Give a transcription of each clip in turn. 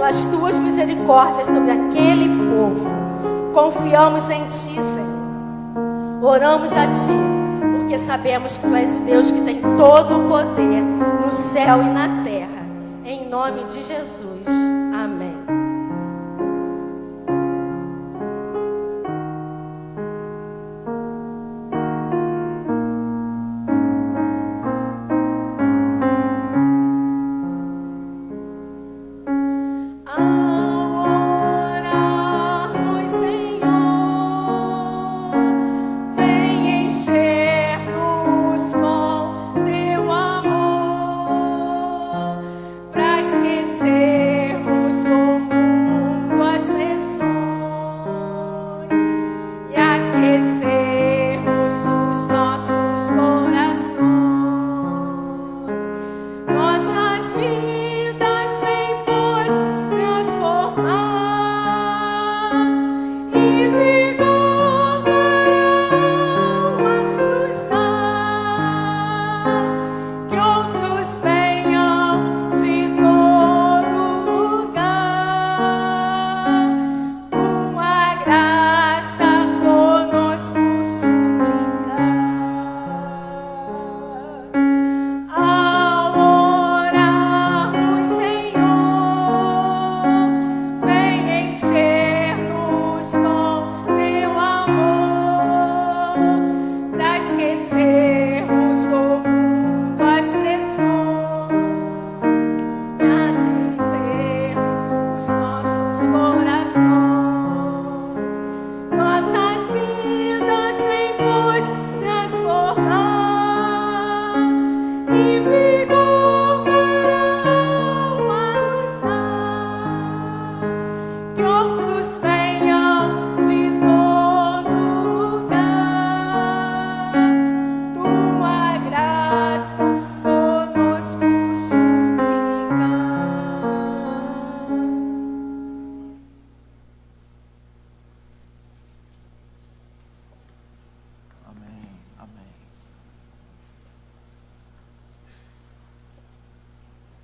pelas tuas misericórdias sobre aquele povo. Confiamos em ti, Senhor. Oramos a ti, porque sabemos que tu és o Deus que tem todo o poder no céu e na terra. Em nome de Jesus. Amém.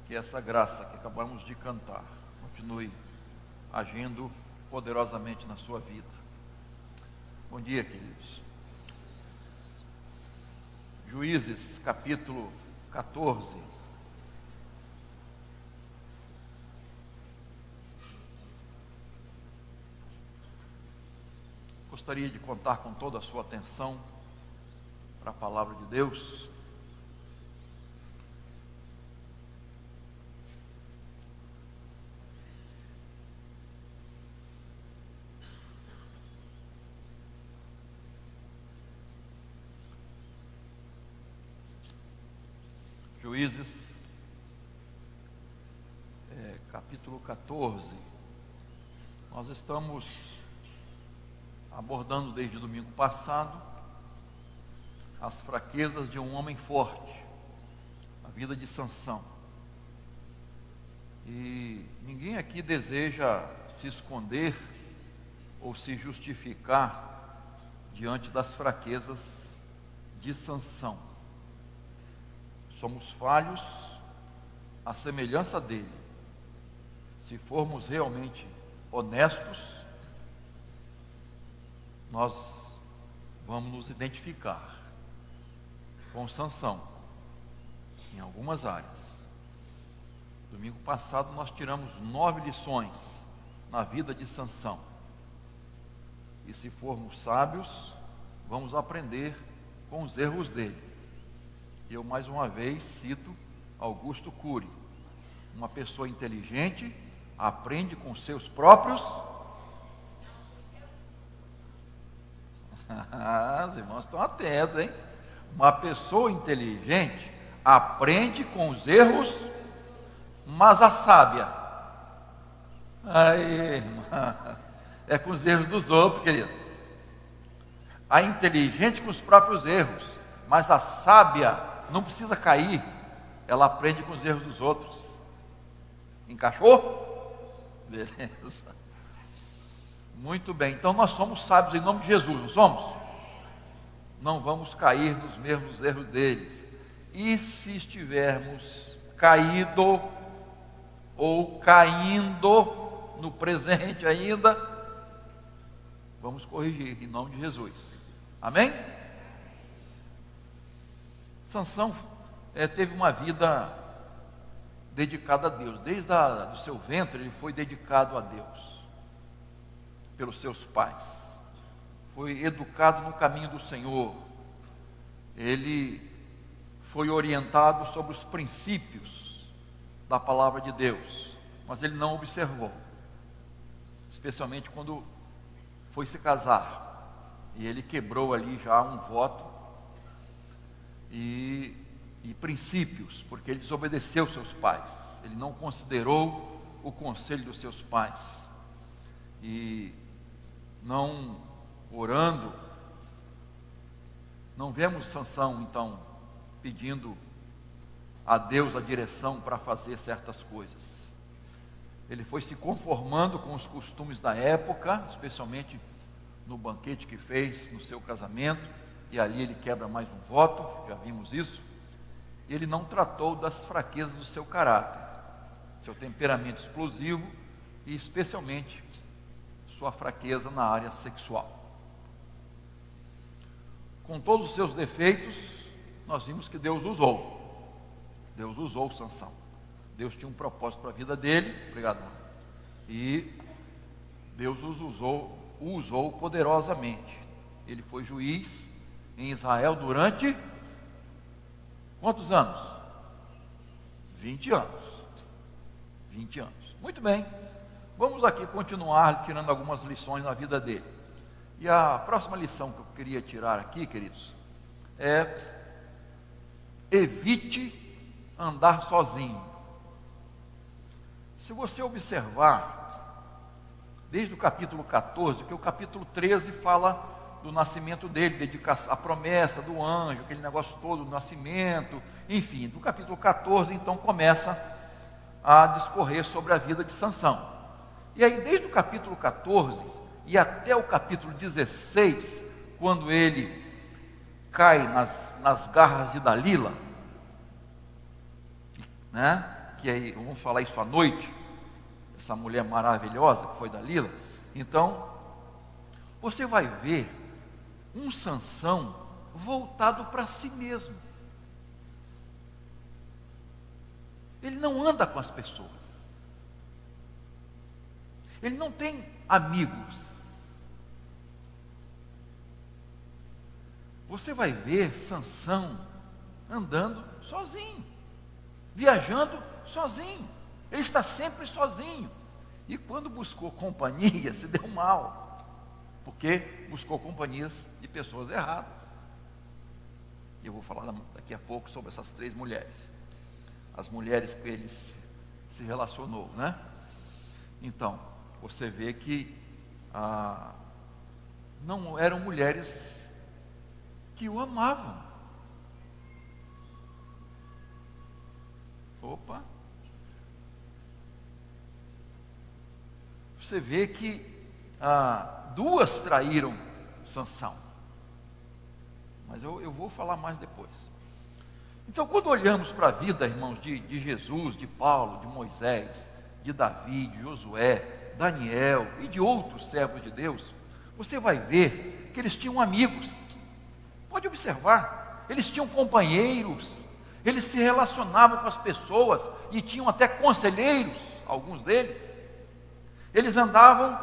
Que essa graça que acabamos de cantar continue agindo poderosamente na sua vida. Bom dia, queridos. Juízes, capítulo 14. Gostaria de contar com toda a sua atenção para a palavra de Deus. Juízes, capítulo 14. Nós estamos abordando desde o domingo passado as fraquezas de um homem forte, a vida de Sansão. E ninguém aqui deseja se esconder ou se justificar diante das fraquezas de Sansão. Somos falhos à semelhança dele. Se formos realmente honestos, nós vamos nos identificar com Sansão em algumas áreas. Domingo passado nós tiramos 9 lições na vida de Sansão. E se formos sábios, vamos aprender com os erros dele. Eu mais uma vez cito Augusto Cury: uma pessoa inteligente aprende com seus próprios. Os irmãos estão atentos, hein? Uma pessoa inteligente aprende com os erros, mas a sábia, aí, é com os erros dos outros, querido. A inteligente com os próprios erros, mas a sábia não precisa cair, ela aprende com os erros dos outros. Encaixou? Beleza. Muito bem, então nós somos sábios em nome de Jesus, não somos? Não vamos cair nos mesmos erros deles. E se estivermos caído, ou caindo no presente ainda, vamos corrigir em nome de Jesus. Amém? Sansão teve uma vida dedicada a Deus. Desde do seu ventre ele foi dedicado a Deus, pelos seus pais. Foi educado no caminho do Senhor. Ele foi orientado sobre os princípios da palavra de Deus, mas ele não observou, especialmente quando foi se casar, e ele quebrou ali já um voto e princípios, porque ele desobedeceu seus pais, ele não considerou o conselho dos seus pais, e não orando, não vemos Sansão então pedindo a Deus a direção para fazer certas coisas. Ele foi se conformando com os costumes da época, especialmente no banquete que fez no seu casamento, e ali ele quebra mais um voto, já vimos isso. Ele não tratou das fraquezas do seu caráter, seu temperamento explosivo e especialmente sua fraqueza na área sexual. Com todos os seus defeitos, nós vimos que Deus usou. Deus usou Sansão. Deus tinha um propósito para a vida dele, obrigado, e Deus o usou poderosamente. Ele foi juiz em Israel durante quantos anos? 20 anos. 20 anos. Muito bem. Vamos aqui continuar tirando algumas lições na vida dele. E a próxima lição que eu queria tirar aqui, queridos, é: evite andar sozinho. Se você observar, desde o capítulo 14, que o capítulo 13 fala do nascimento dele, dedicação, a promessa do anjo, aquele negócio todo do nascimento, enfim, do capítulo 14, então começa a discorrer sobre a vida de Sansão. E aí, desde o capítulo 14 e até o capítulo 16, quando ele cai nas garras de Dalila, né? Que aí, vamos falar isso à noite, essa mulher maravilhosa que foi Dalila. Então, você vai ver um Sansão voltado para si mesmo. Ele não anda com as pessoas. Ele não tem amigos. Você vai ver Sansão andando sozinho, viajando sozinho. Ele está sempre sozinho. E quando buscou companhia, se deu mal, porque buscou companhias de pessoas erradas. E eu vou falar daqui a pouco sobre essas 3 mulheres. As mulheres que ele se relacionou, né? Então, você vê que não eram mulheres que o amavam. Opa! Você vê que 2 traíram Sansão. Mas eu vou falar mais depois. Então, quando olhamos para a vida, irmãos, de Jesus, de Paulo, de Moisés, de Davi, de Josué, Daniel e de outros servos de Deus, você vai ver que eles tinham amigos. Pode observar, eles tinham companheiros, eles se relacionavam com as pessoas e tinham até conselheiros, alguns deles. Eles andavam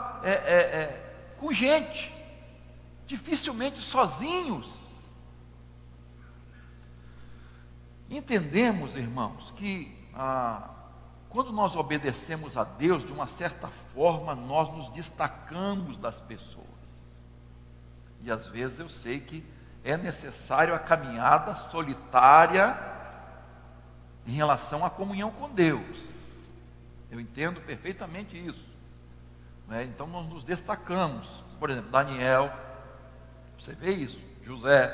com gente, dificilmente sozinhos. Entendemos, irmãos, que quando nós obedecemos a Deus, de uma certa forma, nós nos destacamos das pessoas. E às vezes eu sei que é necessário a caminhada solitária em relação à comunhão com Deus. Eu entendo perfeitamente isso. Né? Então nós nos destacamos. Por exemplo, Daniel, você vê isso, José,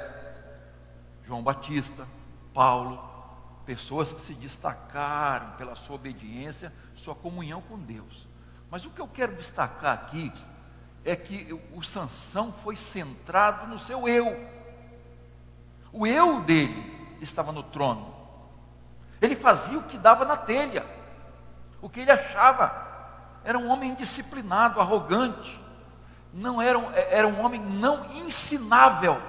João Batista, Paulo, pessoas que se destacaram pela sua obediência, sua comunhão com Deus. Mas o que eu quero destacar aqui é que o Sansão foi centrado no seu eu. O eu dele estava no trono. Ele fazia o que dava na telha. O que ele achava era um homem indisciplinado, arrogante. Não era um homem não ensinável.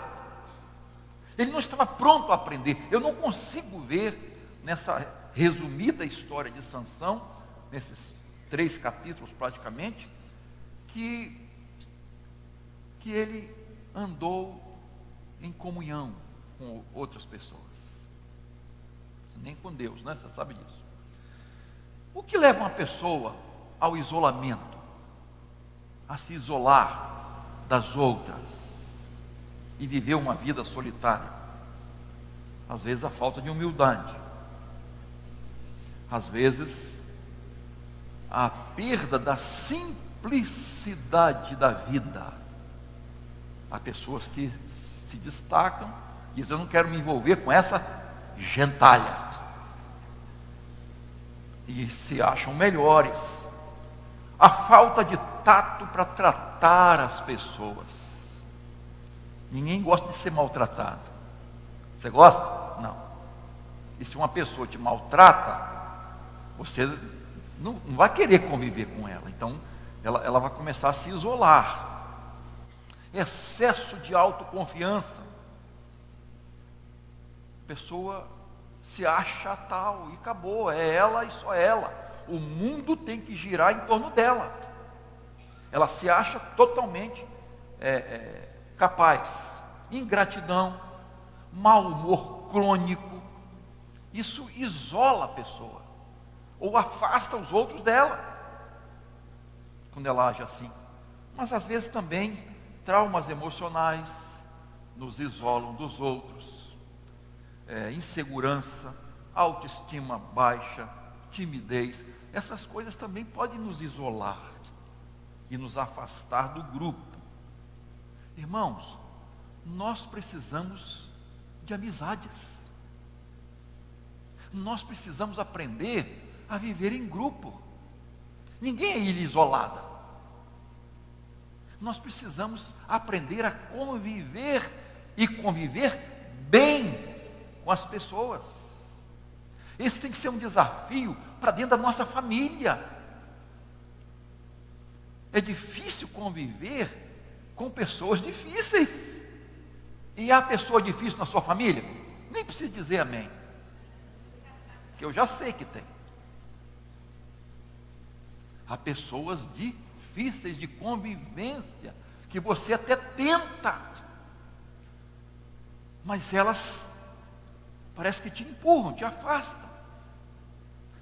Ele não estava pronto a aprender. Eu não consigo ver nessa resumida história de Sansão, nesses 3 capítulos praticamente, que ele andou em comunhão com outras pessoas. Nem com Deus, né? Você sabe disso. O que leva uma pessoa ao isolamento, a se isolar das outras e viver uma vida solitária? Às vezes a falta de humildade, às vezes a perda da simplicidade da vida. Há pessoas que se destacam, dizem: eu não quero me envolver com essa gentalha, e se acham melhores. A falta de tato para tratar as pessoas. Ninguém gosta de ser maltratado. Você gosta? Não. E se uma pessoa te maltrata, você não vai querer conviver com ela. Então ela vai começar a se isolar. Excesso de autoconfiança. A pessoa se acha tal e acabou, é ela e só ela. O mundo tem que girar em torno dela. Ela se acha totalmente capaz. Ingratidão, mau humor crônico, isso isola a pessoa, ou afasta os outros dela, quando ela age assim. Mas às vezes também traumas emocionais nos isolam dos outros. Insegurança, autoestima baixa, timidez, essas coisas também podem nos isolar e nos afastar do grupo. Irmãos, nós precisamos de amizades. Nós precisamos aprender a viver em grupo. Ninguém é ilha isolada. Nós precisamos aprender a conviver e conviver bem com as pessoas. Esse tem que ser um desafio para dentro da nossa família. É difícil conviver com pessoas difíceis. E há pessoa difícil na sua família? Nem precisa dizer amém, que eu já sei que tem. Há pessoas difíceis de convivência, que você até tenta, mas elas parece que te empurram, te afastam.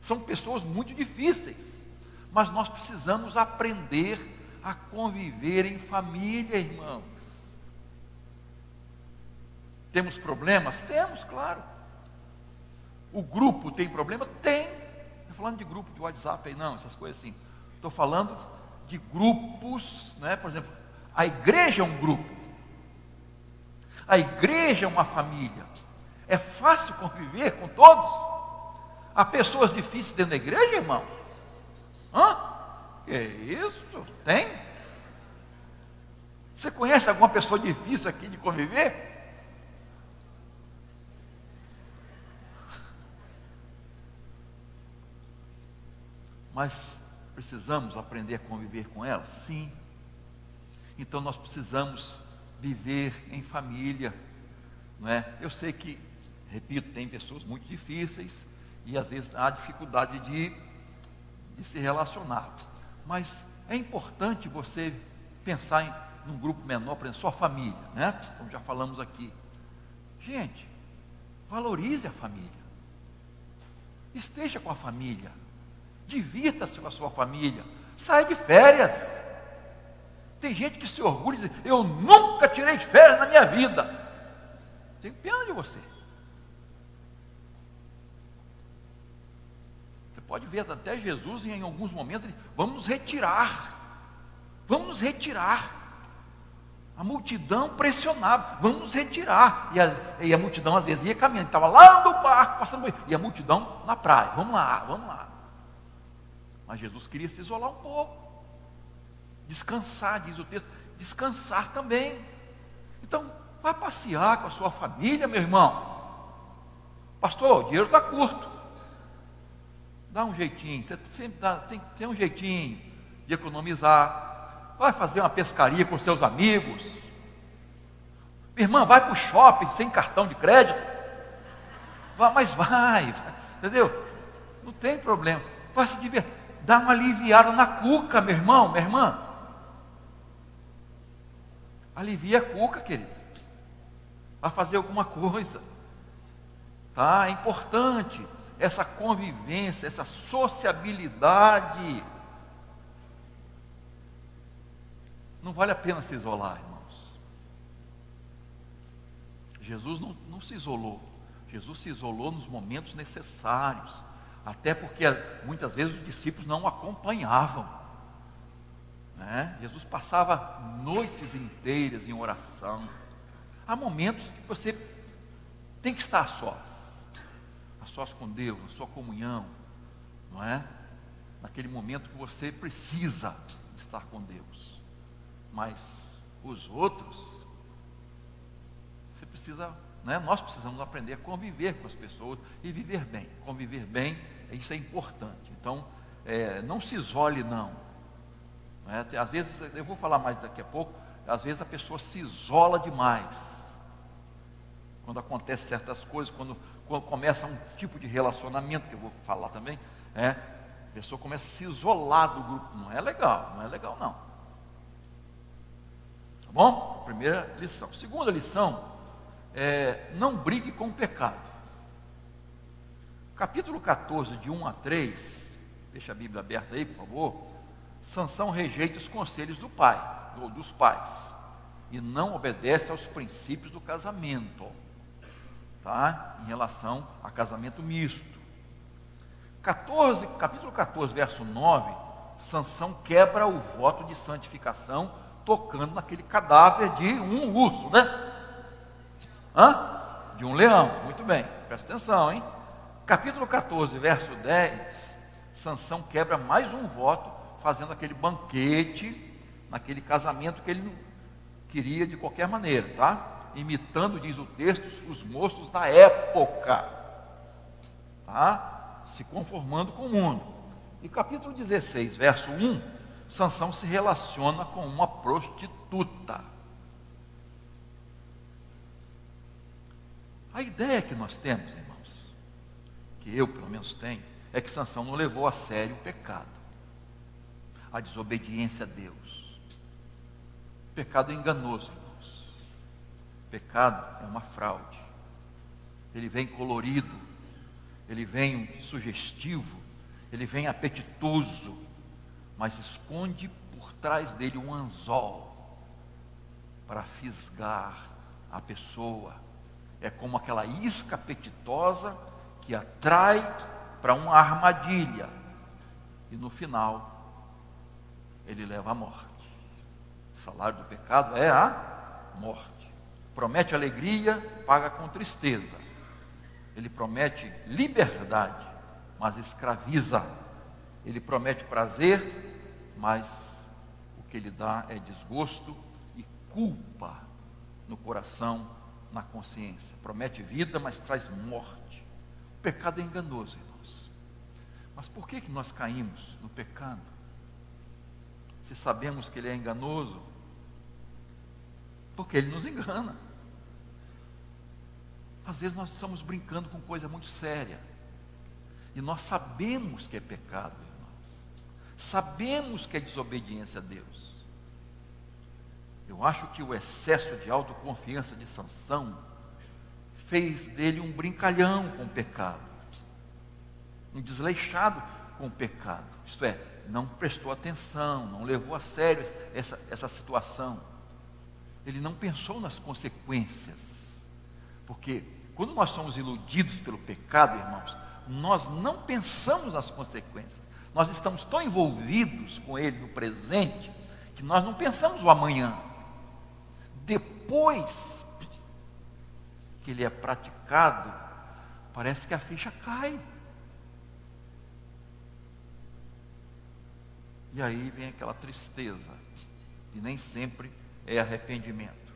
São pessoas muito difíceis, mas nós precisamos aprender a conviver em família, irmãos. Temos problemas? Temos, claro. O grupo tem problema? Tem. Não estou falando de grupo de WhatsApp aí, não, essas coisas assim. Estou falando de grupos, né? Por exemplo, a igreja é um grupo. A igreja é uma família. É fácil conviver com todos? Há pessoas difíceis dentro da igreja, irmãos? Que isso? Tem? Você conhece alguma pessoa difícil aqui de conviver? Mas precisamos aprender a conviver com elas? Sim. Então nós precisamos viver em família, não é? Eu sei que, repito, tem pessoas muito difíceis e às vezes há dificuldade de se relacionar. Mas é importante você pensar num grupo menor, por exemplo, sua família, né? Como já falamos aqui. Gente, valorize a família. Esteja com a família. Divirta-se com a sua família. Saia de férias. Tem gente que se orgulha e diz: eu nunca tirei de férias na minha vida. Tenho pena de você. Você pode ver até Jesus em alguns momentos: ele, vamos nos retirar. Vamos nos retirar. A multidão pressionava: vamos nos retirar. E a multidão às vezes ia caminhando, estava lá no barco, passando, e a multidão na praia: vamos lá, vamos lá. Mas Jesus queria se isolar um pouco, descansar, diz o texto, descansar também. Então, vai passear com a sua família, meu irmão. Pastor, o dinheiro está curto. Dá um jeitinho, você sempre tem que ter um jeitinho de economizar. Vai fazer uma pescaria com seus amigos. Minha irmã, vai para o shopping sem cartão de crédito. Mas vai, entendeu? Não tem problema. Vai se divertir. Dá uma aliviada na cuca, meu irmão, minha irmã. Alivia a cuca, querido. Vai fazer alguma coisa. Tá? É importante essa convivência, essa sociabilidade. Não vale a pena se isolar, irmãos. Jesus não se isolou. Jesus se isolou nos momentos necessários. Até porque muitas vezes os discípulos não o acompanhavam. Né? Jesus passava noites inteiras em oração. Há momentos que você tem que estar a sós com Deus, na sua comunhão, não é? Naquele momento que você precisa estar com Deus. Mas os outros, você precisa, né? Nós precisamos aprender a conviver com as pessoas e viver bem. Conviver bem, isso é importante. Então, não se isole não. Às vezes, eu vou falar mais daqui a pouco, às vezes a pessoa se isola demais. Quando acontecem certas coisas, quando começa um tipo de relacionamento, que eu vou falar também, a pessoa começa a se isolar do grupo. Não é legal não. Tá bom? Primeira lição. Segunda lição, não brigue com o pecado. Capítulo 14, de 1 a 3, deixa a Bíblia aberta aí, por favor. Sansão rejeita os conselhos do pai, ou dos pais, e não obedece aos princípios do casamento, tá? Em relação a casamento misto. Capítulo 14, verso 9, Sansão quebra o voto de santificação, tocando naquele cadáver de um urso, né? De um leão, muito bem, presta atenção, hein? Capítulo 14, verso 10, Sansão quebra mais um voto, fazendo aquele banquete, naquele casamento que ele não queria de qualquer maneira, tá? Imitando, diz o texto, os moços da época, tá? Se conformando com o mundo. E capítulo 16, verso 1, Sansão se relaciona com uma prostituta. A ideia que nós temos, irmãos, que eu pelo menos tenho, é que Sansão não levou a sério o pecado, a desobediência a Deus. O pecado é enganoso, irmãos. O pecado é uma fraude. Ele vem colorido, ele vem sugestivo, ele vem apetitoso, mas esconde por trás dele um anzol para fisgar a pessoa. É como aquela isca apetitosa que atrai para uma armadilha e no final ele leva à morte. O salário do pecado é a morte. Promete alegria, paga com tristeza. Ele promete liberdade, mas escraviza. Ele promete prazer, mas o que ele dá é desgosto e culpa no coração, na consciência. Promete vida, mas traz morte. O pecado é enganoso, irmãos. Mas por que nós caímos no pecado? Se sabemos que ele é enganoso, porque ele nos engana. Às vezes nós estamos brincando com coisa muito séria, e nós sabemos que é pecado, irmãos. Sabemos que é desobediência a Deus. Eu acho que o excesso de autoconfiança de Sansão fez dele um brincalhão com o pecado, um desleixado com o pecado. Isto é, não prestou atenção, não levou a sério essa situação. Ele não pensou nas consequências. Porque quando nós somos iludidos pelo pecado, irmãos, nós não pensamos nas consequências. Nós estamos tão envolvidos com ele no presente, que nós não pensamos o amanhã. Depois que ele é praticado, parece que a ficha cai. E aí vem aquela tristeza, e nem sempre é arrependimento.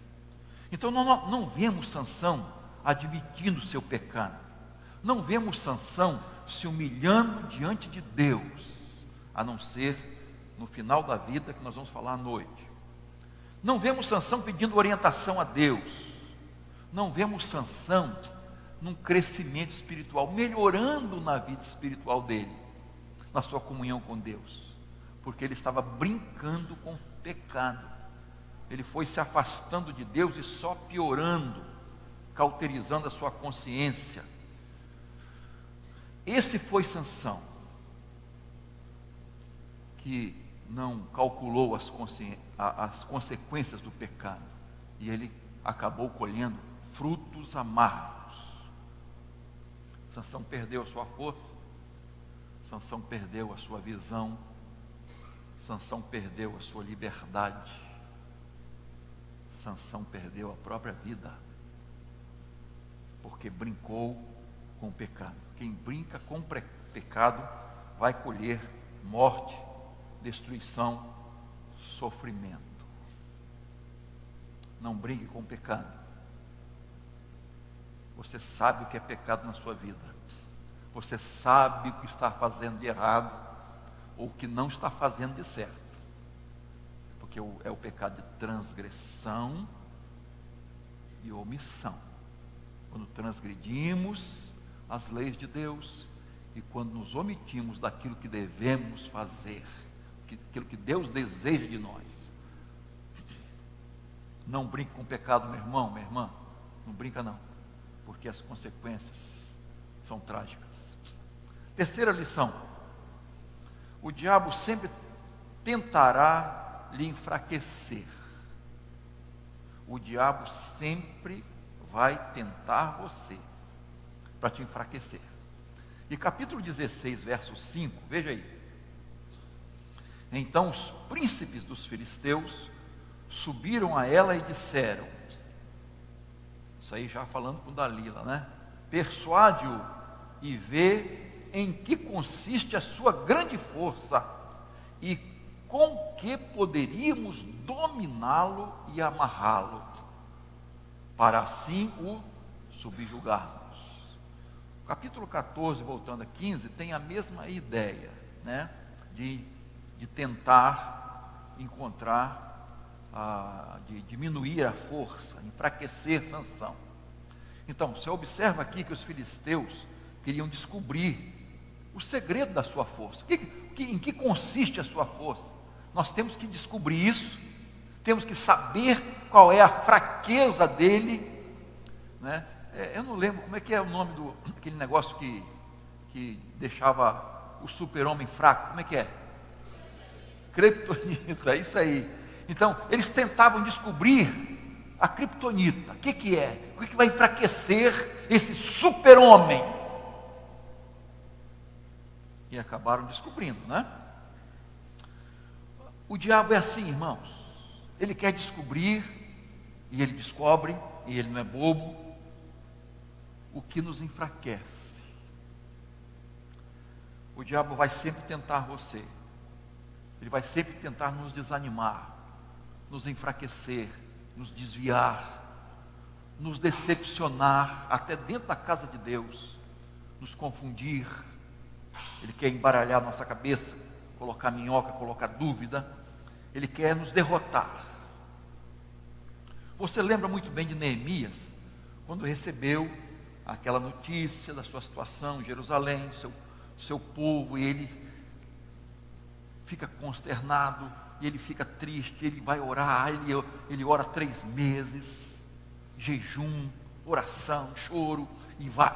Então nós não vemos Sansão admitindo o seu pecado. Não vemos Sansão se humilhando diante de Deus, a não ser no final da vida, que nós vamos falar à noite. Não vemos Sansão pedindo orientação a Deus. Não vemos Sansão num crescimento espiritual, melhorando na vida espiritual dele, na sua comunhão com Deus, porque ele estava brincando com o pecado. Ele foi se afastando de Deus e só piorando, cauterizando a sua consciência. Esse foi Sansão, que não calculou as consequências do pecado, e ele acabou colhendo frutos amargos. Sansão perdeu a sua força, Sansão perdeu a sua visão, Sansão perdeu a sua liberdade, Sansão perdeu a própria vida, porque brincou com o pecado. Quem brinca com o pecado vai colher morte, destruição, sofrimento. Não brinque com o pecado. Você sabe o que é pecado na sua vida. Você sabe o que está fazendo de errado ou o que não está fazendo de certo. Porque é o pecado de transgressão e omissão. Quando transgredimos as leis de Deus e quando nos omitimos daquilo que devemos fazer, aquilo que Deus deseja de nós. Não brinque com o pecado, meu irmão, minha irmã. Não brinca não, porque as consequências são trágicas. Terceira lição: o diabo sempre tentará lhe enfraquecer. O diabo sempre vai tentar você para te enfraquecer. E capítulo 16, verso 5, veja aí. Então os príncipes dos filisteus subiram a ela e disseram, isso aí já falando com Dalila, né? Persuade-o e vê em que consiste a sua grande força e com que poderíamos dominá-lo e amarrá-lo, para assim o subjugarmos. O capítulo 14, voltando a 15, tem a mesma ideia, né? De tentar encontrar, de diminuir a força, enfraquecer Sansão. Então, você observa aqui que os filisteus queriam descobrir o segredo da sua força. Em que consiste a sua força? Nós temos que descobrir isso, temos que saber qual é a fraqueza dele, né? Eu não lembro como é que é o nome daquele negócio que deixava o super-homem fraco. Como é que é? Criptonita, isso aí. Então, eles tentavam descobrir a criptonita. O que é? O que vai enfraquecer esse super-homem? E acabaram descobrindo, né? O diabo é assim, irmãos. Ele quer descobrir, e ele descobre, e ele não é bobo, o que nos enfraquece. O diabo vai sempre tentar você. Ele vai sempre tentar nos desanimar, nos enfraquecer, nos desviar, nos decepcionar, até dentro da casa de Deus, nos confundir. Ele quer embaralhar nossa cabeça, colocar minhoca, colocar dúvida. Ele quer nos derrotar. Você lembra muito bem de Neemias, quando recebeu aquela notícia da sua situação em Jerusalém, seu povo, e ele fica consternado, e ele fica triste, ele vai orar, ele ora 3 meses, jejum, oração, choro, e vai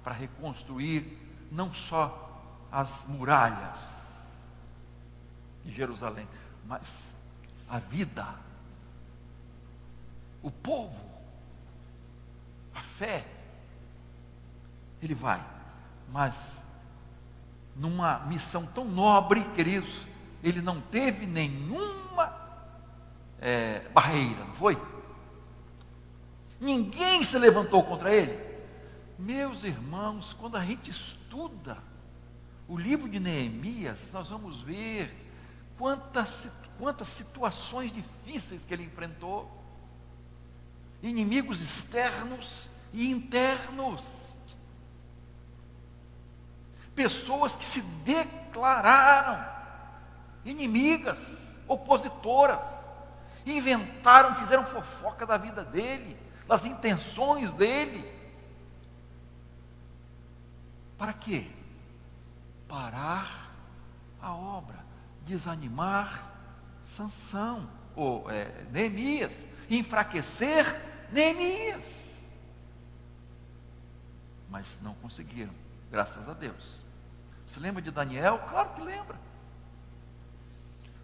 para reconstruir não só as muralhas de Jerusalém, mas a vida, o povo, a fé. Ele vai, mas numa missão tão nobre, queridos, ele não teve nenhuma barreira, não foi? Ninguém se levantou contra ele. Meus irmãos, quando a gente estuda o livro de Neemias, nós vamos ver quantas situações difíceis que ele enfrentou, inimigos externos e internos. Pessoas que se declararam inimigas, opositoras, inventaram, fizeram fofoca da vida dele, das intenções dele. Para quê? Parar a obra, desanimar Sansão, ou Neemias, enfraquecer Neemias. Mas não conseguiram, graças a Deus. Você lembra de Daniel? Claro que lembra.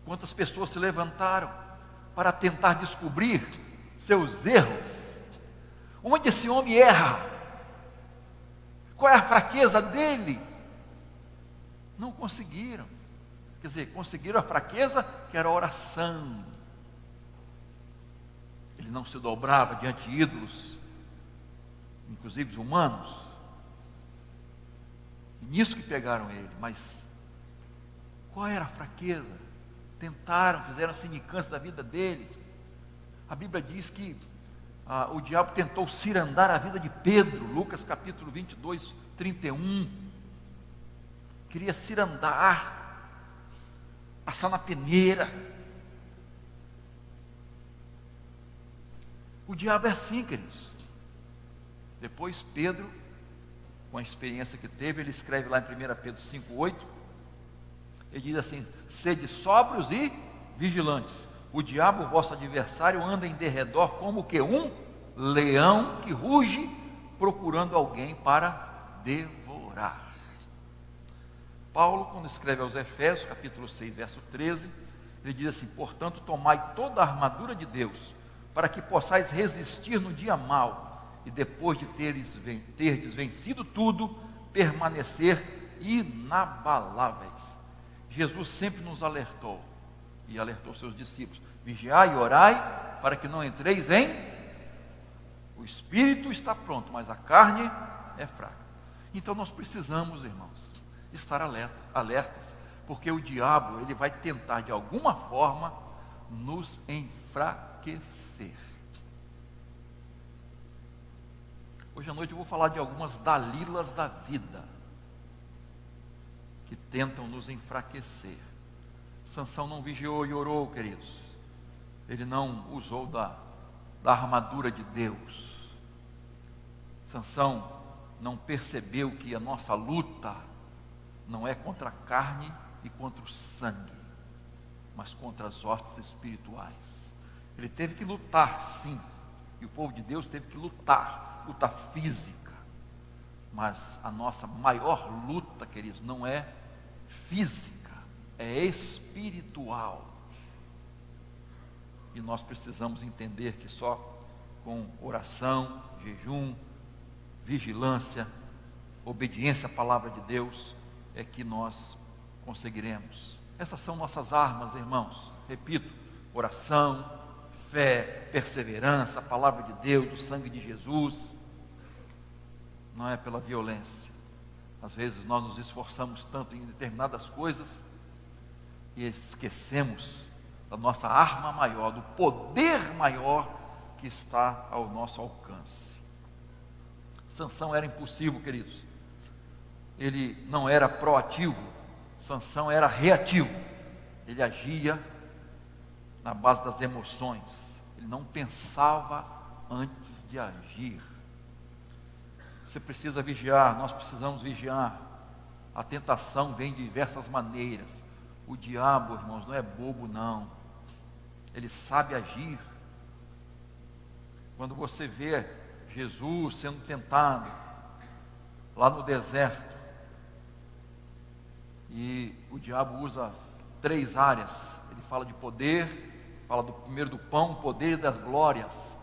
Quantas pessoas se levantaram para tentar descobrir seus erros? Onde esse homem erra? Qual é a fraqueza dele? Não conseguiram. Quer dizer, conseguiram a fraqueza que era a oração. Ele não se dobrava diante de ídolos, inclusive humanos. E nisso que pegaram ele. Mas qual era a fraqueza? Tentaram, fizeram a sindicância da vida dele. A Bíblia diz que o diabo tentou cirandar a vida de Pedro, Lucas capítulo 22, 31. Queria cirandar, passar na peneira. O diabo é assim, queridos. Depois Pedro, com a experiência que teve, ele escreve lá em 1 Pedro 5,8, ele diz assim: sede sóbrios e vigilantes. O diabo, vosso adversário, anda em derredor como que um leão que ruge, procurando alguém para devorar. Paulo, quando escreve aos Efésios, capítulo 6, verso 13, ele diz assim: portanto, tomai toda a armadura de Deus, para que possais resistir no dia mau, e depois de terdes vencido tudo, permanecer inabaláveis. Jesus sempre nos alertou, e alertou seus discípulos: vigiai e orai, para que não entreis em... O espírito está pronto, mas a carne é fraca. Então nós precisamos, irmãos, estar alertas, porque o diabo, ele vai tentar de alguma forma nos enfraquecer. Hoje à noite eu vou falar de algumas Dalilas da vida que tentam nos enfraquecer. Sansão não vigiou e orou, queridos. Ele não usou da armadura de Deus. Sansão não percebeu que a nossa luta não é contra a carne e contra o sangue, mas contra as hostes espirituais. Ele teve que lutar, sim, e o povo de Deus teve que lutar, luta física, mas a nossa maior luta, queridos, não é física, é espiritual. E nós precisamos entender que só com oração, jejum, vigilância, obediência à palavra de Deus é que nós conseguiremos. Essas são nossas armas, irmãos. Repito: oração, fé, perseverança, a palavra de Deus, o sangue de Jesus. Não é pela violência. Às vezes nós nos esforçamos tanto em determinadas coisas e esquecemos da nossa arma maior, do poder maior que está ao nosso alcance. Sansão era impulsivo, queridos. Ele não era proativo, Sansão era reativo. Ele agia na base das emoções. Ele não pensava antes de agir. Você precisa vigiar, nós precisamos vigiar. A tentação vem de diversas maneiras. O diabo, irmãos, não é bobo, não. Ele sabe agir. Quando você vê Jesus sendo tentado lá no deserto, e o diabo usa 3 áreas. Ele fala de poder, fala primeiro do pão, poder e das glórias,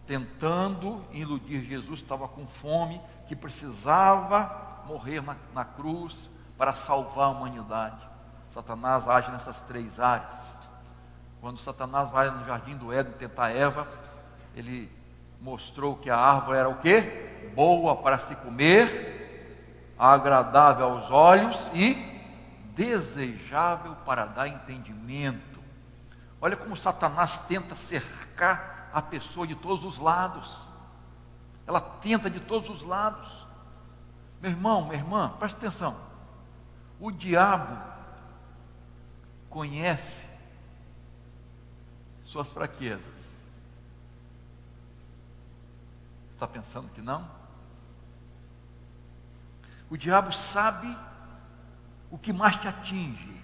tentando iludir Jesus. Estava com fome, que precisava morrer na cruz para salvar a humanidade. Satanás age nessas 3 áreas. Quando Satanás vai no jardim do Éden tentar Eva, ele mostrou que a árvore era o quê? Boa para se comer, agradável aos olhos e desejável para dar entendimento. Olha como Satanás tenta cercar a pessoa de todos os lados. ela tenta de todos os lados. Meu irmão, minha irmã, preste atenção. O diabo conhece suas fraquezas. Está pensando que não? O diabo sabe o que mais te atinge,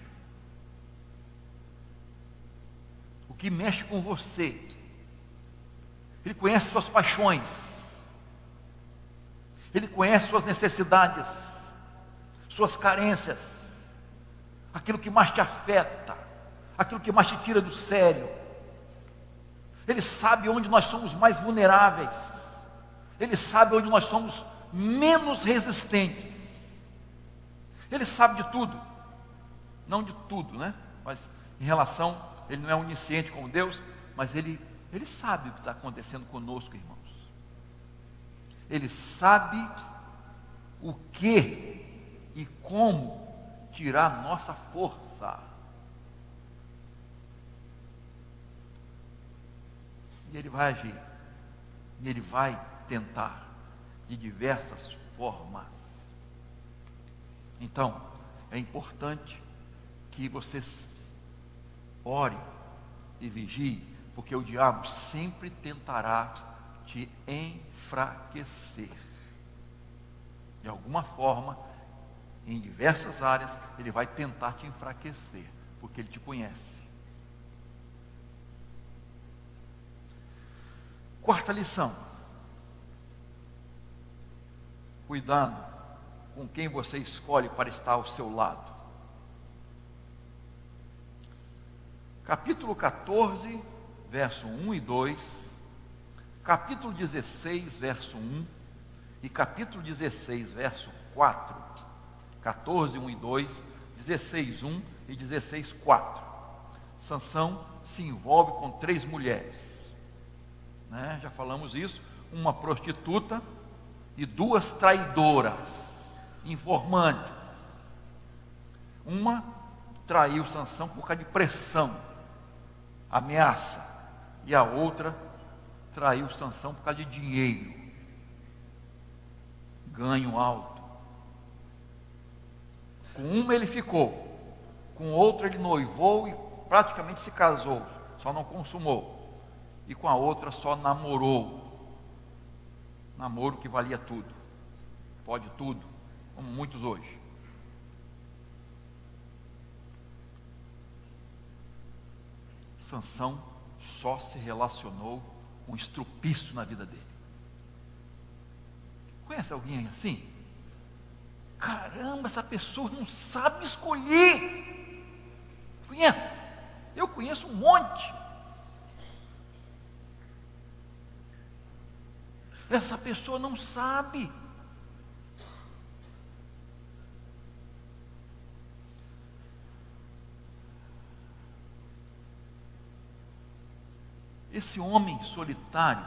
o que mexe com você. Ele conhece suas paixões, ele conhece suas necessidades, suas carências, aquilo que mais te afeta, aquilo que mais te tira do sério. Ele sabe onde nós somos mais vulneráveis, ele sabe onde nós somos menos resistentes. Ele sabe de tudo, não de tudo, né? Mas em relação, ele não é onisciente como Deus, mas ele sabe o que está acontecendo conosco, irmãos. Ele sabe o que e como tirar nossa força. E ele vai agir, e ele vai tentar de diversas formas. Então, é importante que vocês orem e vigiem, porque o diabo sempre tentará te enfraquecer. De alguma forma, em diversas áreas, ele vai tentar te enfraquecer, porque ele te conhece. Quarta lição: cuidado com quem você escolhe para estar ao seu lado. Capítulo 14, verso 1 e 2, capítulo 16, verso 1 e capítulo 16, verso 4, 14, 1 e 2, 16, 1 e 16, 4. Sansão se envolve com 3 mulheres, né? Já falamos isso, uma prostituta e 2 traidoras, informantes. Uma traiu Sansão por causa de pressão, ameaça, e a outra traiu Sansão por causa de dinheiro, ganho alto. Com uma ele ficou, com outra ele noivou e praticamente se casou, só não consumou, e com a outra só namorou. Namoro que valia tudo, pode tudo, como muitos hoje. Sansão só se relacionou com estrupício na vida dele. Conhece alguém assim? Caramba, essa pessoa não sabe escolher. Conhece? Eu conheço um monte. Essa pessoa não sabe. Esse homem solitário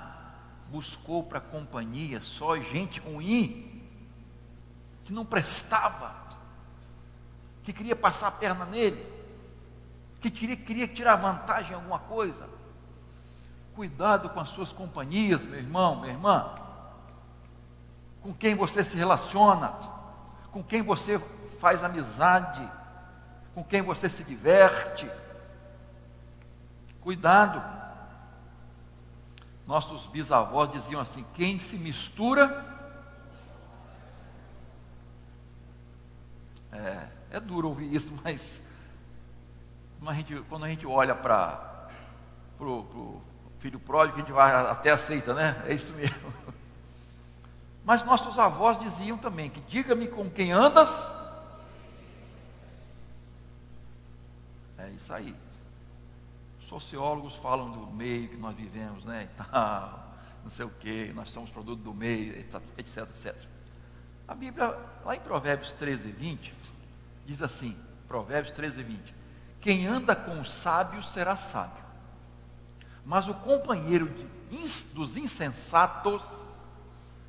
buscou para a companhia só gente ruim, que não prestava, que queria passar a perna nele, que queria tirar vantagem em alguma coisa. Cuidado com as suas companhias, meu irmão, minha irmã. Com quem você se relaciona, com quem você faz amizade, com quem você se diverte. Cuidado. Nossos bisavós diziam assim: quem se mistura, é duro ouvir isso, mas quando a gente olha para o filho pródigo, a gente vai até aceita, né? É isso mesmo. Mas nossos avós diziam também que diga-me com quem andas. É isso aí. Sociólogos falam do meio que nós vivemos, né? E tal, não sei o que, nós somos produto do meio, etc, etc. A Bíblia, lá em Provérbios 13, 20, diz assim, Provérbios 13, 20: quem anda com os sábios será sábio, mas o companheiro dos insensatos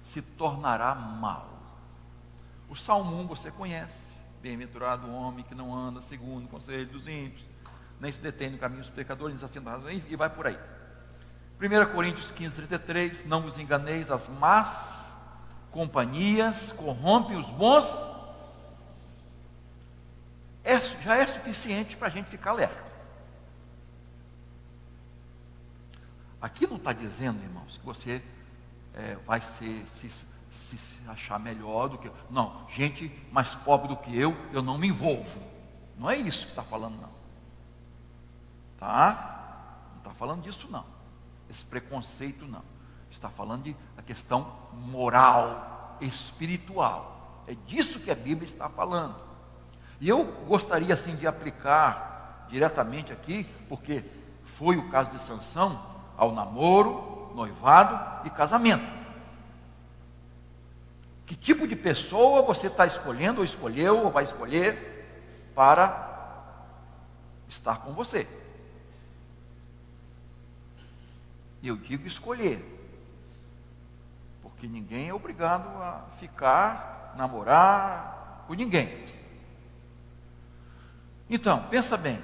se tornará mau. O Salmo 1 você conhece: bem-aventurado o homem que não anda segundo o conselho dos ímpios, nem se detém no caminho dos pecadores, e vai por aí. 1 Coríntios 15:33, não vos enganeis, as más companhias corrompem os bons. Já é suficiente para a gente ficar alerta. Aqui não está dizendo, irmãos, que você vai se achar melhor do que eu. Não, gente mais pobre do que eu não me envolvo. Não é isso que está falando, não. Tá? Não está falando disso, não. Esse preconceito, não. Está falando da questão moral, espiritual. É disso que a Bíblia está falando. E eu gostaria, assim, de aplicar diretamente aqui, porque foi o caso de Sansão, ao namoro, noivado e casamento. Que tipo de pessoa você está escolhendo, ou escolheu, ou vai escolher para estar com você? Eu digo escolher, porque ninguém é obrigado a ficar, namorar com ninguém. Então, pensa bem,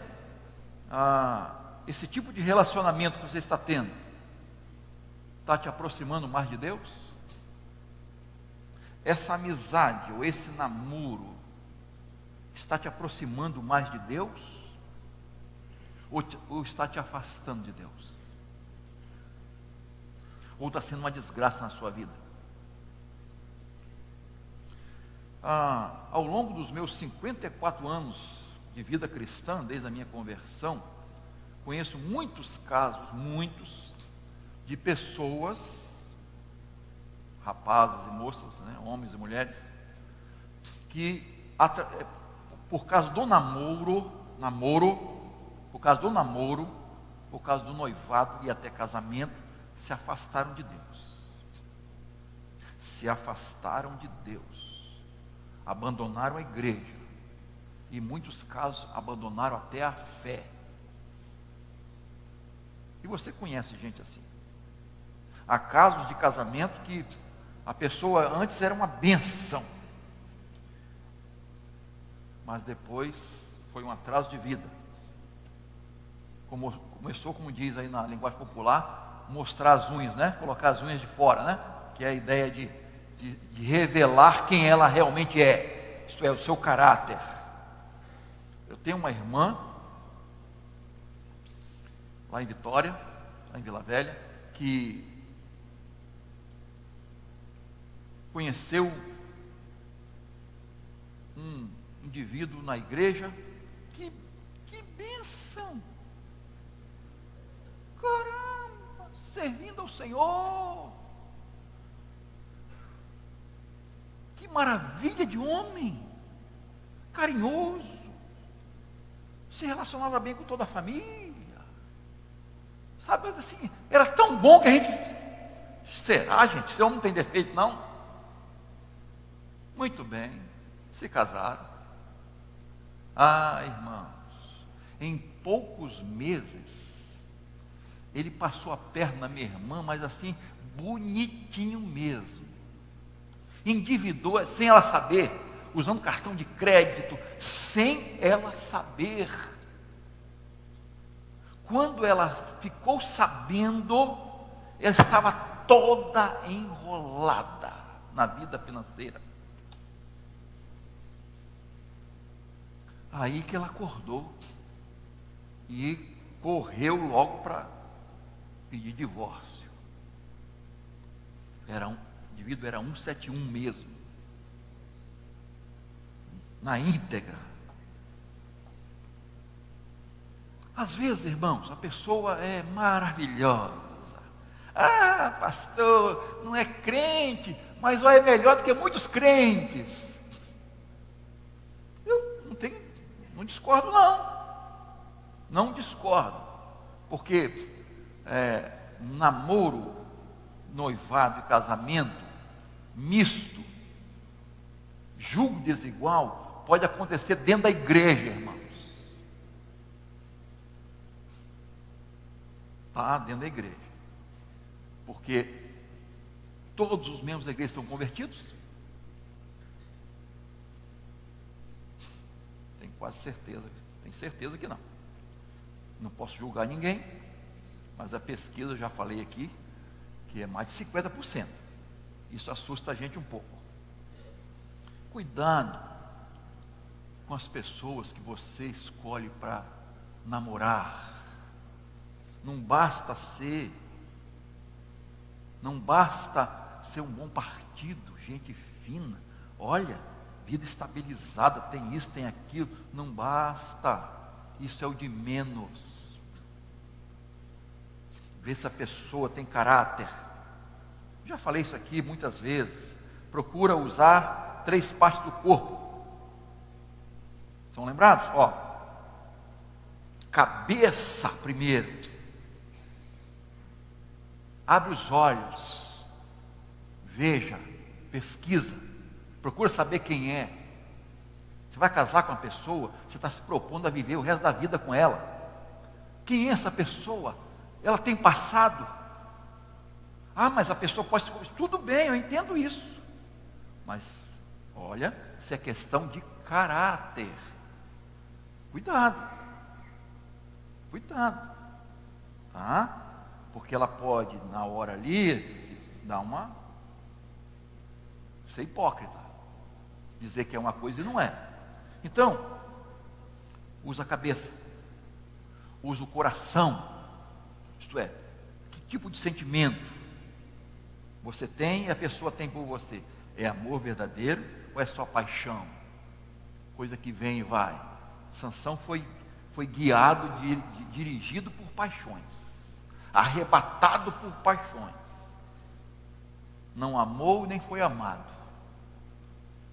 esse tipo de relacionamento que você está tendo, está te aproximando mais de Deus? Essa amizade ou esse namoro está te aproximando mais de Deus? Ou está te afastando de Deus? Ou está sendo uma desgraça na sua vida? Ao longo dos meus 54 anos de vida cristã, desde a minha conversão, conheço muitos casos, de pessoas, rapazes e moças, né, homens e mulheres, que por causa do namoro, por causa do noivado e até casamento, se afastaram de Deus. Se afastaram de Deus. Abandonaram a igreja. E em muitos casos abandonaram até a fé. E você conhece gente assim. Há casos de casamento que a pessoa antes era uma bênção, mas depois foi um atraso de vida. Começou, como diz aí na linguagem popular, mostrar as unhas, né? Colocar as unhas de fora, né? Que é a ideia de revelar quem ela realmente é, isto é, o seu caráter. Eu tenho uma irmã lá em Vitória, lá em Vila Velha, que conheceu um indivíduo na igreja. Que bênção! Caramba, servindo ao Senhor. Que maravilha de homem, carinhoso, se relacionava bem com toda a família, sabe, assim, era tão bom que a gente, será, gente, esse homem não tem defeito não? Muito bem, se casaram. Irmãos, em poucos meses, ele passou a perna na minha irmã, mas assim, bonitinho mesmo. Endividou, sem ela saber, usando cartão de crédito, sem ela saber. Quando ela ficou sabendo, ela estava toda enrolada na vida financeira. Aí que ela acordou e correu logo para pedir divórcio. O indivíduo era 171 mesmo, na íntegra. Às vezes, irmãos, a pessoa é maravilhosa. Pastor, não é crente, mas é melhor do que muitos crentes. Eu não discordo não discordo, porque namoro, noivado e casamento misto, julgo desigual, pode acontecer dentro da igreja, irmãos. Tá? Dentro da igreja. Porque todos os membros da igreja são convertidos? Tenho quase certeza, tenho certeza que não. Não posso julgar ninguém, Mas a pesquisa, eu já falei aqui, que é mais de 50%. Isso assusta a gente um pouco. Cuidado com as pessoas que você escolhe para namorar. Não basta ser um bom partido, gente fina. Olha, vida estabilizada, tem isso, tem aquilo. Não basta. Isso é o de menos. Ver se a pessoa tem caráter. Já falei isso aqui muitas vezes. Procura usar 3 partes do corpo. São lembrados? Cabeça primeiro. Abre os olhos. Veja, pesquisa. Procura saber quem é. Você vai casar com uma pessoa, você está se propondo a viver o resto da vida com ela. Quem é essa pessoa? Ela tem passado? Mas a pessoa pode se... Tudo bem, eu entendo isso. Mas, olha, isso é questão de caráter. Cuidado. Tá? Porque ela pode, na hora ali, dar uma... ser hipócrita. Dizer que é uma coisa e não é. Então, usa a cabeça. Usa o coração. Isto é, que tipo de sentimento você tem e a pessoa tem por você? É amor verdadeiro ou é só paixão? Coisa que vem e vai. Sansão foi guiado, dirigido por paixões, arrebatado por paixões. Não amou nem foi amado.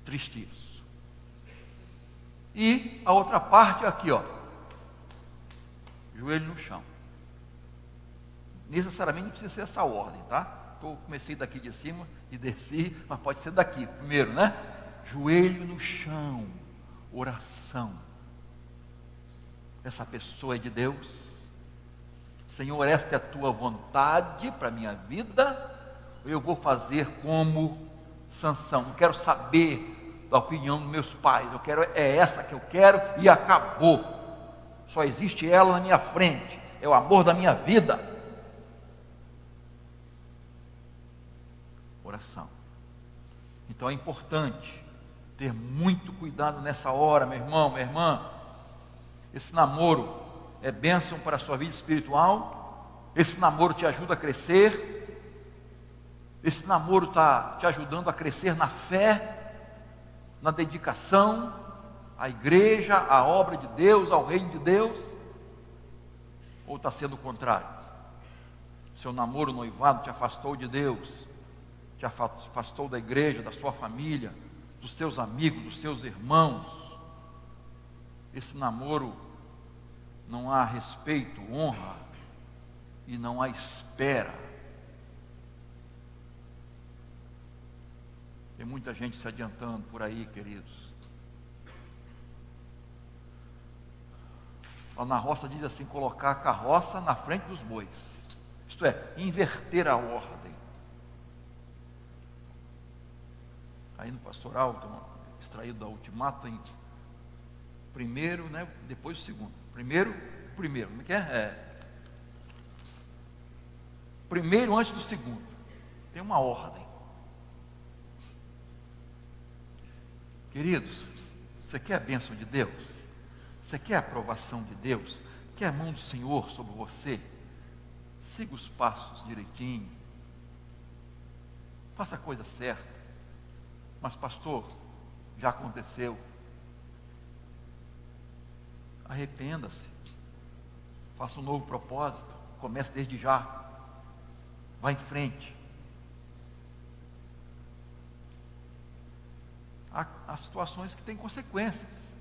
Triste isso. E a outra parte aqui, joelho no chão. Necessariamente não precisa ser essa ordem, tá? Comecei daqui de cima e desci, mas pode ser daqui primeiro, né? Joelho no chão, oração. Essa pessoa é de Deus. Senhor, esta é a tua vontade para a minha vida. Eu vou fazer como Sansão. Não quero saber da opinião dos meus pais. É essa que eu quero e acabou. Só existe ela na minha frente. É o amor da minha vida. Oração. Então é importante ter muito cuidado nessa hora, meu irmão, minha irmã. Esse namoro é bênção para a sua vida espiritual. Esse namoro te ajuda a crescer. Esse namoro está te ajudando a crescer na fé, na dedicação à igreja, à obra de Deus, ao reino de Deus. Ou está sendo o contrário? Seu namoro, noivado te afastou de Deus, te afastou da igreja, da sua família, dos seus amigos, dos seus irmãos. Esse namoro não há respeito, honra e não há espera. Tem muita gente se adiantando por aí, queridos. Lá na roça diz assim: colocar a carroça na frente dos bois. Isto é, inverter a ordem. Aí no pastoral, extraído da Ultimato, em primeiro, né, depois o segundo. Primeiro, como é que é? Primeiro antes do segundo. Tem uma ordem. Queridos, você quer a bênção de Deus? Você quer a aprovação de Deus? Quer a mão do Senhor sobre você? Siga os passos direitinho. Faça a coisa certa. Mas pastor, já aconteceu. Arrependa-se. Faça um novo propósito. Comece desde já. Vá em frente. Há situações que têm consequências.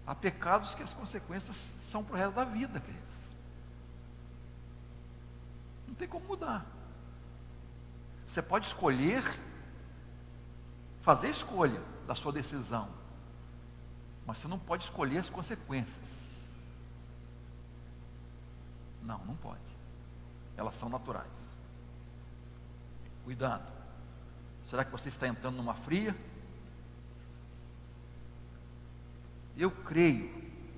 Há pecados que as consequências são para o resto da vida, queridos. Não tem como mudar. Você pode escolher, fazer escolha da sua decisão, mas você não pode escolher as consequências. Não pode. Elas são naturais. Cuidado. Será que você está entrando numa fria? Eu creio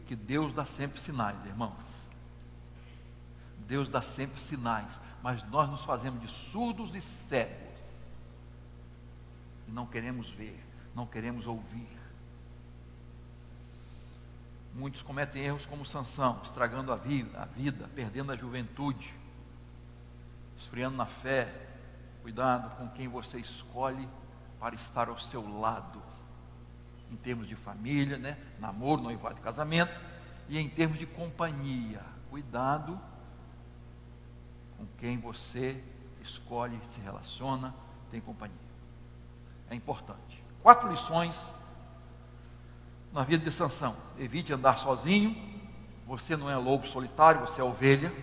que Deus dá sempre sinais, irmãos. Deus dá sempre sinais, mas nós nos fazemos de surdos e cegos. E não queremos ver, não queremos ouvir. Muitos cometem erros como Sansão, estragando a vida, perdendo a juventude, esfriando na fé. Cuidado com quem você escolhe para estar ao seu lado, em termos de família, né? Namoro, noivado e casamento, e em termos de companhia. Cuidado com quem você escolhe, se relaciona, tem companhia. É importante. 4 lições na vida de Sansão. Evite andar sozinho. Você não é lobo solitário, você é ovelha.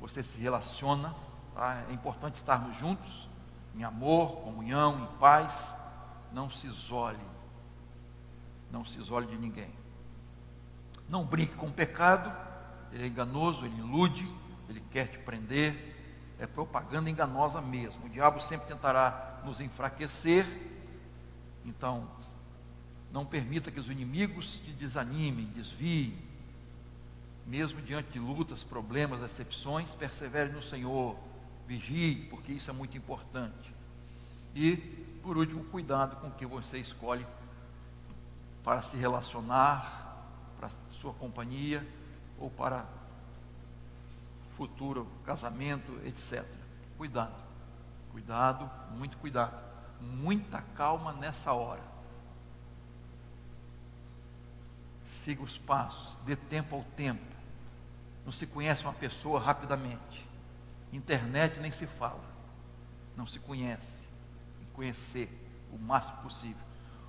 Você se relaciona, tá? É importante estarmos juntos, em amor, comunhão, em paz. Não se isole. Não se isole de ninguém. Não brinque com o pecado. Ele é enganoso, ele ilude, ele quer te prender. É propaganda enganosa mesmo. O diabo sempre tentará nos enfraquecer. Então, não permita que os inimigos te desanimem, desviem. Mesmo diante de lutas, problemas, decepções, persevere no Senhor. Vigie, porque isso é muito importante. E, por último, cuidado com o que você escolhe para se relacionar, para sua companhia ou para futuro casamento, etc. Cuidado, cuidado, muito cuidado. Muita calma nessa hora. Siga os passos, dê tempo ao tempo. Não se conhece uma pessoa rapidamente. Internet nem se fala. Não se conhece. Tem que conhecer o máximo possível.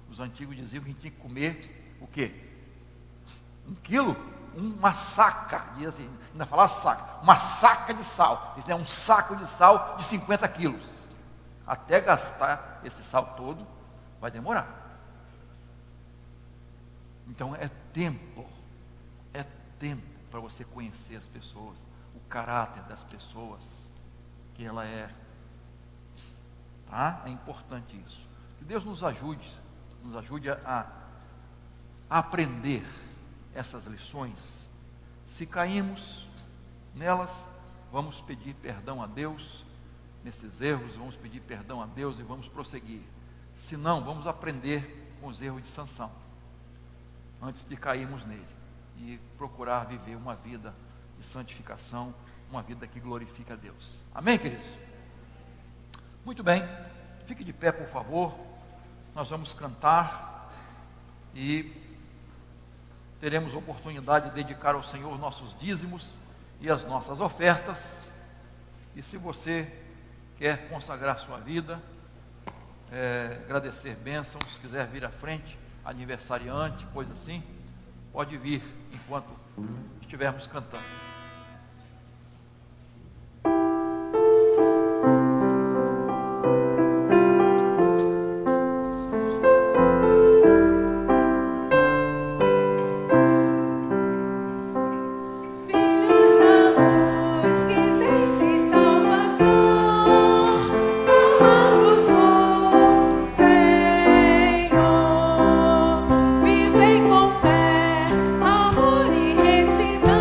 Os antigos diziam que a gente tinha que comer o quê? 1 quilo? Uma saca, assim, ainda falar saca, uma saca de sal. Isso é um saco de sal de 50 quilos. Até gastar esse sal todo, vai demorar. Então é tempo para você conhecer as pessoas, o caráter das pessoas, que ela é. Tá? É importante isso. Que Deus nos ajude a aprender essas lições. Se caímos nelas, vamos pedir perdão a Deus nesses erros, vamos pedir perdão a Deus e vamos prosseguir. Se não, vamos aprender com os erros de Sansão, antes de cairmos nele, e procurar viver uma vida de santificação, uma vida que glorifica a Deus. Amém, queridos? Muito bem, fique de pé, por favor. Nós vamos cantar e teremos oportunidade de dedicar ao Senhor nossos dízimos e as nossas ofertas. E se você quer consagrar sua vida, agradecer bênçãos, se quiser vir à frente, aniversariante, coisa assim, pode vir enquanto estivermos cantando. Vivei com fé, amor e retidão.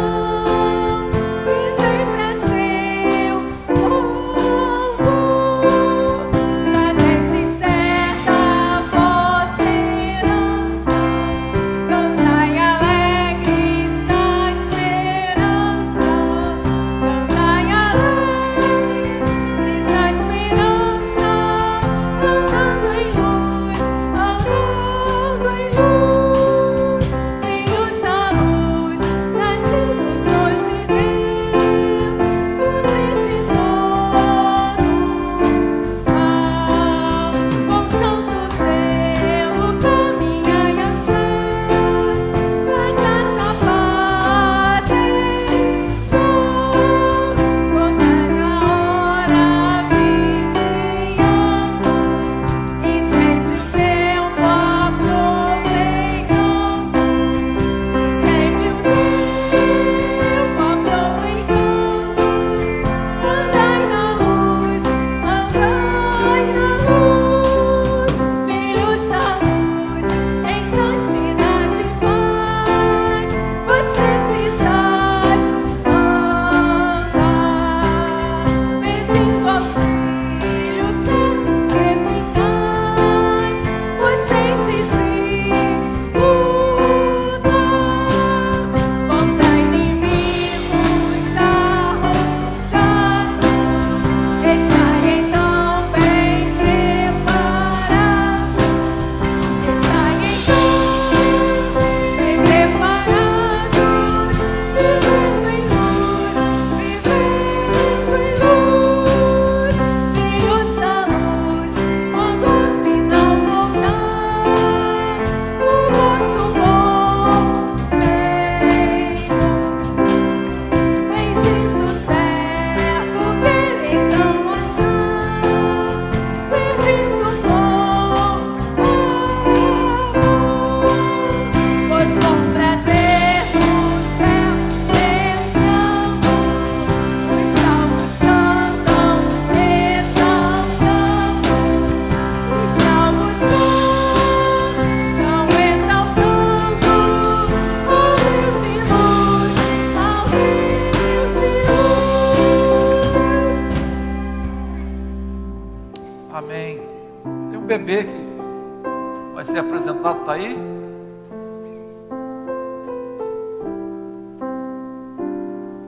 bebê que vai ser apresentado está aí?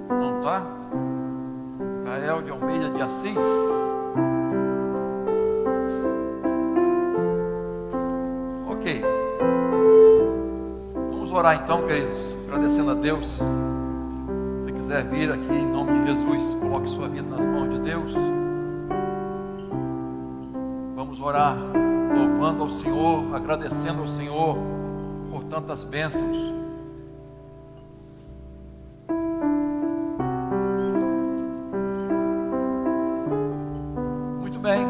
Não está? Gael de Almeida de Assis. Ok. Vamos orar então, queridos, agradecendo a Deus. Se quiser vir aqui em nome de Jesus, coloque sua vida nas mãos de Deus. Vamos orar, louvando ao Senhor, agradecendo ao Senhor por tantas bênçãos. Muito bem,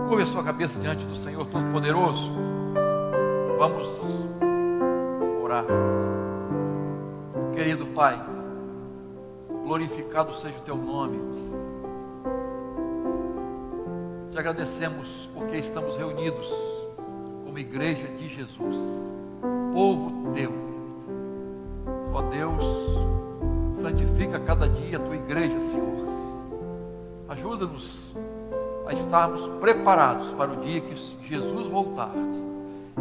curve a sua cabeça diante do Senhor Todo-Poderoso. Vamos orar. Querido Pai, glorificado seja o Teu nome. Te agradecemos porque estamos reunidos como igreja de Jesus, povo Teu. Ó Deus, santifica cada dia a Tua igreja, Senhor. Ajuda-nos a estarmos preparados para o dia que Jesus voltar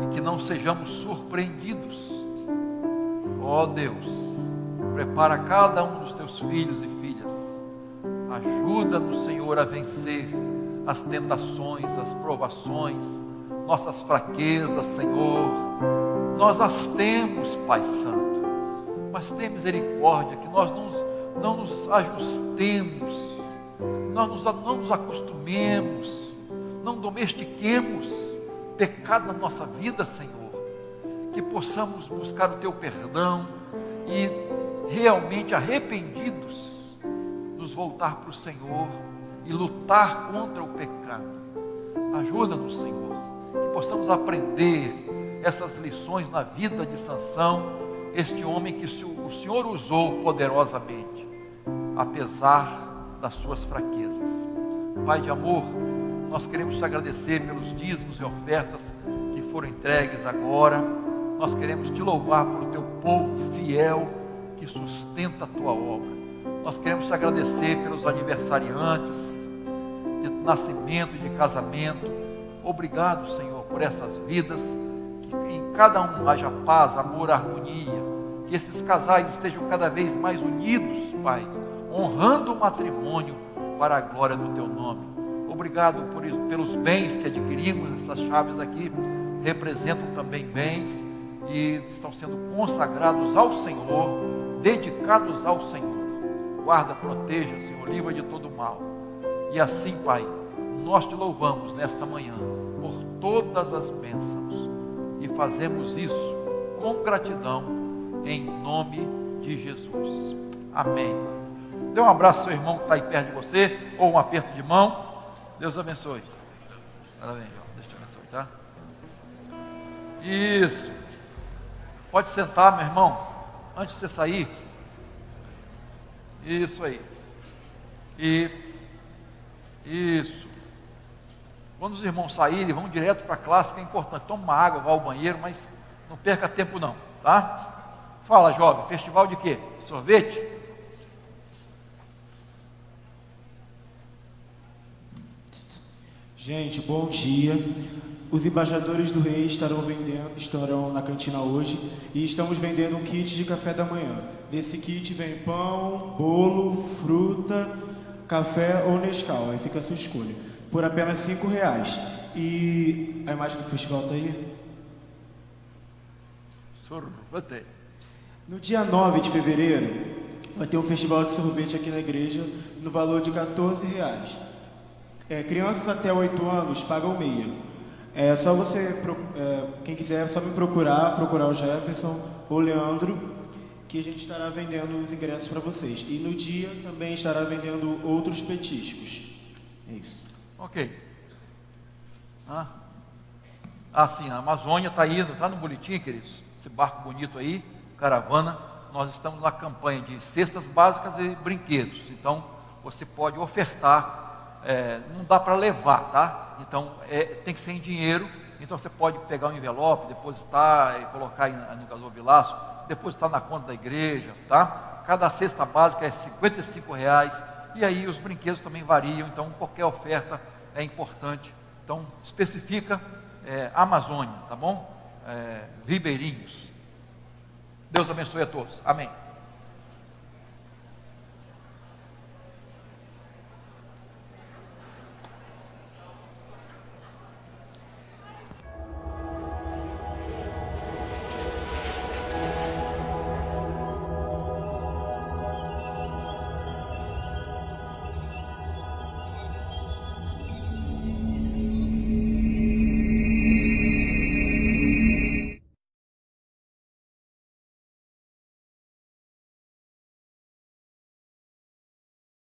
e que não sejamos surpreendidos. Ó Deus, prepara cada um dos Teus filhos e filhas. Ajuda-nos, Senhor, a vencer as tentações, as provações, nossas fraquezas, Senhor. Nós as temos, Pai Santo, mas tem misericórdia que nós não nos ajustemos, não nos acostumemos, não domestiquemos pecado na nossa vida, Senhor. Que possamos buscar o Teu perdão e realmente arrependidos nos voltar para o Senhor e lutar contra o pecado. Ajuda-nos, Senhor, que possamos aprender essas lições na vida de Sansão, este homem que o Senhor usou poderosamente, apesar das suas fraquezas. Pai de amor, nós queremos te agradecer pelos dízimos e ofertas que foram entregues agora. Nós queremos te louvar pelo Teu povo fiel que sustenta a Tua obra. Nós queremos te agradecer pelos aniversariantes de nascimento e de casamento. Obrigado, Senhor, por essas vidas, que em cada um haja paz, amor, harmonia, que esses casais estejam cada vez mais unidos, Pai, honrando o matrimônio para a glória do Teu nome. Obrigado pelos bens que adquirimos. Essas chaves aqui representam também bens e estão sendo consagrados ao Senhor, dedicados ao Senhor. Guarda, proteja, Senhor, livra de todo mal. E assim, Pai, nós te louvamos nesta manhã por todas as bênçãos e fazemos isso com gratidão em nome de Jesus. Amém. Dê um abraço ao seu irmão que está aí perto de você, ou um aperto de mão. Deus abençoe. Parabéns, Deus te abençoe, tá? Isso. Pode sentar, meu irmão, antes de você sair. Isso aí. Isso. Quando os irmãos saírem, vão direto para a classe, que é importante. Toma uma água, vá ao banheiro, mas não perca tempo não, tá? Fala, jovem, festival de quê? Sorvete? Gente, bom dia. Os embaixadores do rei estarão na cantina hoje e estamos vendendo um kit de café da manhã. Nesse kit vem pão, bolo, fruta, café ou Nescau, aí fica a sua escolha, por apenas R$5. E a imagem do festival está aí? Sorvete. No dia 9 de fevereiro vai ter um festival de sorvete aqui na igreja no valor de R$14. Crianças até 8 anos pagam meia. É só você, quem quiser, é só me procurar o Jefferson ou o Leandro, que a gente estará vendendo os ingressos para vocês. E no dia também estará vendendo outros petiscos. É isso. Ok. Sim, a Amazônia está indo, está no boletim, queridos. Esse barco bonito aí, caravana. Nós estamos na campanha de cestas básicas e brinquedos. Então, você pode ofertar. Não dá para levar, tá? Então tem que ser em dinheiro. Então você pode pegar um envelope, depositar e colocar no gasofilaço, depositar na conta da igreja, tá? Cada cesta básica é R$55 e aí os brinquedos também variam. Então qualquer oferta é importante. Então Então, especifica Amazônia, tá bom? Ribeirinhos. Deus abençoe a todos. Amém.